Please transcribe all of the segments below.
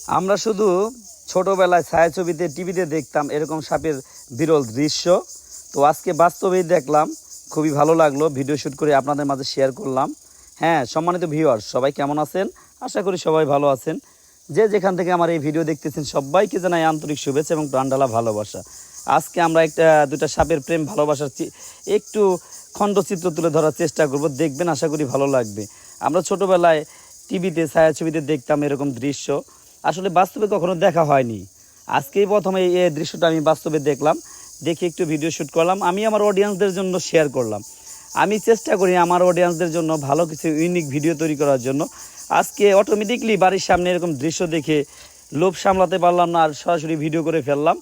আমরা শুধু ছোটবেলায় ছায়াছবিতে টিভিতে দেখতাম এরকম সাপের বিরল দৃশ্য। তো আজকে বাস্তবেই দেখলাম, খুবই ভালো লাগলো। ভিডিও শ্যুট করে আপনাদের মাঝে শেয়ার করলাম। হ্যাঁ, সম্মানিত ভিউয়ার্স, সবাই কেমন আছেন? আশা করি সবাই ভালো আছেন। যে যেখান থেকে আমার এই ভিডিও দেখতেছেন সবাইকে জানাই আন্তরিক শুভেচ্ছা এবং প্রাণঢালা ভালোবাসা। আজকে আমরা দুটা সাপের প্রেম ভালোবাসার একটু খণ্ডচিত্র তুলে ধরার চেষ্টা করব। দেখবেন, আশা করি ভালো লাগবে। আমরা ছোটবেলায় টিভিতে ছায়াছবিতে দেখতাম এরকম দৃশ্য, আসলে বাস্তবে কখনো দেখা হয়নি। আজকেই প্রথমে এই দৃশ্যটা আমি বাস্তবে দেখলাম, দেখে একটু ভিডিও শ্যুট করলাম। আমি আমার অডিয়েন্সদের জন্য শেয়ার করলাম। আমি চেষ্টা করি আমার অডিয়েন্সদের জন্য ভালো কিছু ইউনিক ভিডিও তৈরি করার জন্য। আজকে অটোমেটিকলি বাড়ির সামনে এরকম দৃশ্য দেখে লোভ সামলাতে পারলাম না, আর সরাসরি ভিডিও করে ফেললাম।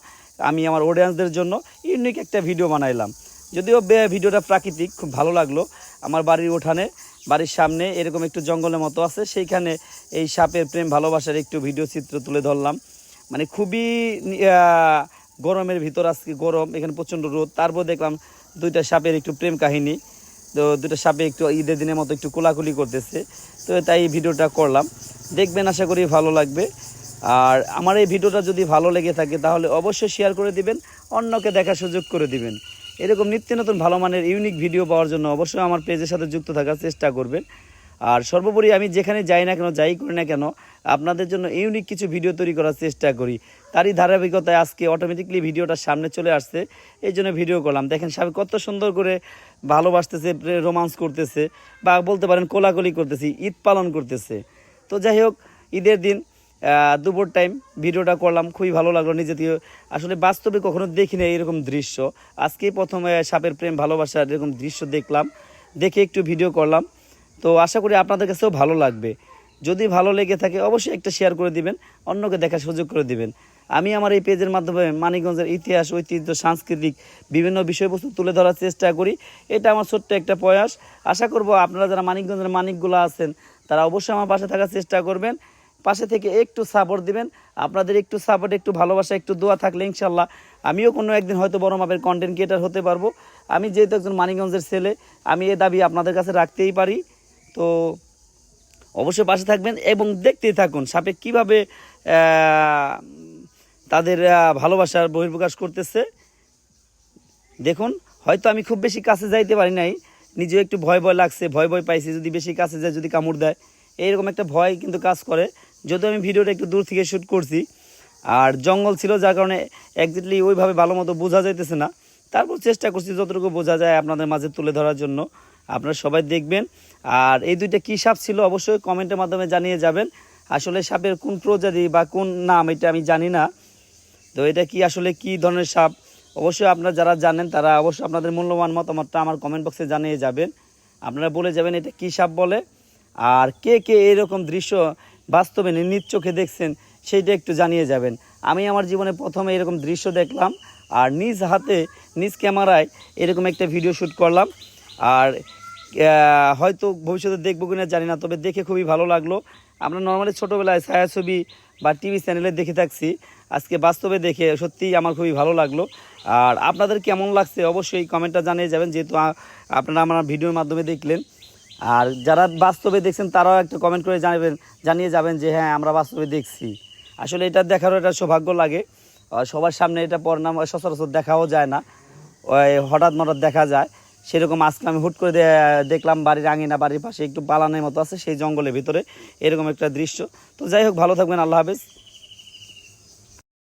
আমি আমার অডিয়েন্সদের জন্য ইউনিক একটা ভিডিও বানাইলাম। যদিও ভিডিওটা প্রাকৃতিক, খুব ভালো লাগলো। আমার বাড়ির উঠানে, বাড়ির সামনে এরকম একটু জঙ্গলের মতো আছে, সেইখানে এই সাপের প্রেম ভালোবাসার একটু ভিডিও চিত্র তুলে ধরলাম। মানে খুবই গরমের ভিতর, আজকে গরম, এখানে প্রচণ্ড রোদ, তারপর দেখলাম দুইটা সাপের একটু প্রেম কাহিনী। তো দুটো সাপে একটু ঈদের দিনের মতো একটু কোলাকুলি করতেছে। তো তাই ভিডিওটা করলাম। দেখবেন, আশা করি ভালো লাগবে। আর আমার এই ভিডিওটা যদি ভালো লেগে থাকে তাহলে অবশ্যই শেয়ার করে দিবেন, অন্যকে দেখার সুযোগ করে দিবেন। এরকম নিত্য নতুন ভালো মানের ইউনিক ভিডিও পাওয়ার জন্য অবশ্যই আমার পেজের সাথে যুক্ত থাকার চেষ্টা করবেন। আর সর্বোপরি আমি যেখানে যাই না কেন, যাই করি না কেন, আপনাদের জন্য ইউনিক কিছু ভিডিও তৈরি করার চেষ্টা করি। তারই ধারাবাহিকতায় আজকে অটোমেটিকলি ভিডিওটা সামনে চলে আসছে, এই জন্য ভিডিও করলাম। দেখেন সাপে কত সুন্দর করে ভালোবাসতেছে, রোমান্স করতেছে, বা বলতে পারেন কোলাকুলি করতেছি, ঈদ পালন করতেছে। তো যাই হোক, ঈদের দিন দুপুর টাইম ভিডিওটা করলাম, খুবই ভালো লাগলো। নিজে থেকে আসলে বাস্তবে কখনো দেখি না এরকম দৃশ্য। আজকেই প্রথমে সাপের প্রেম ভালোবাসার এরকম দৃশ্য দেখলাম, দেখে একটু ভিডিও করলাম। তো আশা করি আপনাদের কাছেও ভালো লাগবে। যদি ভালো লেগে থাকে অবশ্যই একটা শেয়ার করে দিবেন, অন্যকে দেখার সুযোগ করে দিবেন। আমি আমার এই পেজের মাধ্যমে মানিকগঞ্জের ইতিহাস, ঐতিহ্য, সাংস্কৃতিক বিভিন্ন বিষয়বস্তু তুলে ধরার চেষ্টা করি। এটা আমার ছোট্ট একটা প্রয়াস। আশা করব আপনারা যারা মানিকগঞ্জের মানিকগুলো আছেন তারা অবশ্যই আমার পাশে থাকার চেষ্টা করবেন, পাশে থেকে একটু সাপোর্ট দিবেন। আপনাদের একটু সাপোর্ট, একটু ভালোবাসা, একটু দোয়া থাকলে ইনশাল্লাহ আমিও কোনো একদিন হয়তো বড় মাপের কন্টেন্ট ক্রিয়েটার হতে পারবো। আমি যেহেতু একজন মানিকগঞ্জের ছেলে, আমি এ দাবি আপনাদের কাছে রাখতেই পারি। তো অবশ্যই পাশে থাকবেন এবং দেখতেই থাকুন সাপে কীভাবে তাদের ভালোবাসার বহির্প্রকাশ করতেছে। দেখুন, হয়তো আমি খুব বেশি কাছে যাইতে পারি নাই, নিজেও একটু ভয় ভয় লাগছে, ভয় ভয় পাইছি, যদি বেশি কাছে যায় যদি কামড় দেয়, এইরকম একটা ভয় কিন্তু কাজ করে। যদিও আমি ভিডিওটা একটু দূর থেকে শ্যুট করছি, আর জঙ্গল ছিল যার কারণে একজাক্টলি ওইভাবে ভালো মতো বোঝা যাইতেছে না। তারপর চেষ্টা করছি যতটুকু বোঝা যায় আপনাদের মাঝে তুলে ধরার জন্য। আপনারা সবাই দেখবেন। আর এই দুইটা কী সাপ ছিল অবশ্যই কমেন্টের মাধ্যমে জানিয়ে যাবেন। আসলে সাপের কোন প্রজাতি বা কোন নাম এটা আমি জানি না। তো এটা কি আসলে কি ধরনের সাপ, অবশ্যই আপনারা যারা জানেন তারা অবশ্যই আপনাদের মূল্যবান মতামতটা আমার কমেন্ট বক্সে জানিয়ে যাবেন। আপনারা বলে যাবেন এটা কী সাপ বলে, আর কে কে এরকম দৃশ্য বাস্তবে নিজ চোখে দেখছেন সেইটা একটু জানিয়ে যাবেন। আমি আমার জীবনে প্রথমে এরকম দৃশ্য দেখলাম, আর নিজ হাতে নিজ ক্যামেরায় এরকম একটা ভিডিও শ্যুট করলাম। আর হয়তো ভবিষ্যতে দেখবো কিনা জানি না, তবে দেখে খুবই ভালো লাগলো। আমরা নর্মালি ছোটোবেলায় ছায়াছবি বা টিভি চ্যানেলে দেখে থাকছি, আজকে বাস্তবে দেখে সত্যিই আমার খুবই ভালো লাগলো। আর আপনাদের কেমন লাগছে অবশ্যই কমেন্টটা জানিয়ে যাবেন, যেহেতু আপনারা আমার ভিডিওর মাধ্যমে দেখলেন। আর যারা বাস্তবে দেখছেন তারাও একটা কমেন্ট করে জানিয়ে যাবেন যে হ্যাঁ, আমরা বাস্তবে দেখছি। আসলে এটা দেখারও একটা সৌভাগ্য লাগে। সবার সামনে এটা পরিণাম সচরাচর দেখাও যায় না, ওই হঠাৎ দেখা যায়। সেরকম আজকে আমি হুট করে দেখলাম বাড়ির আঙিনা, বাড়ির পাশে একটু বালানের মতো আছে সেই জঙ্গলের ভিতরে এরকম একটা দৃশ্য। তো যাই হোক, ভালো থাকবেন, আল্লাহ হাফেজ।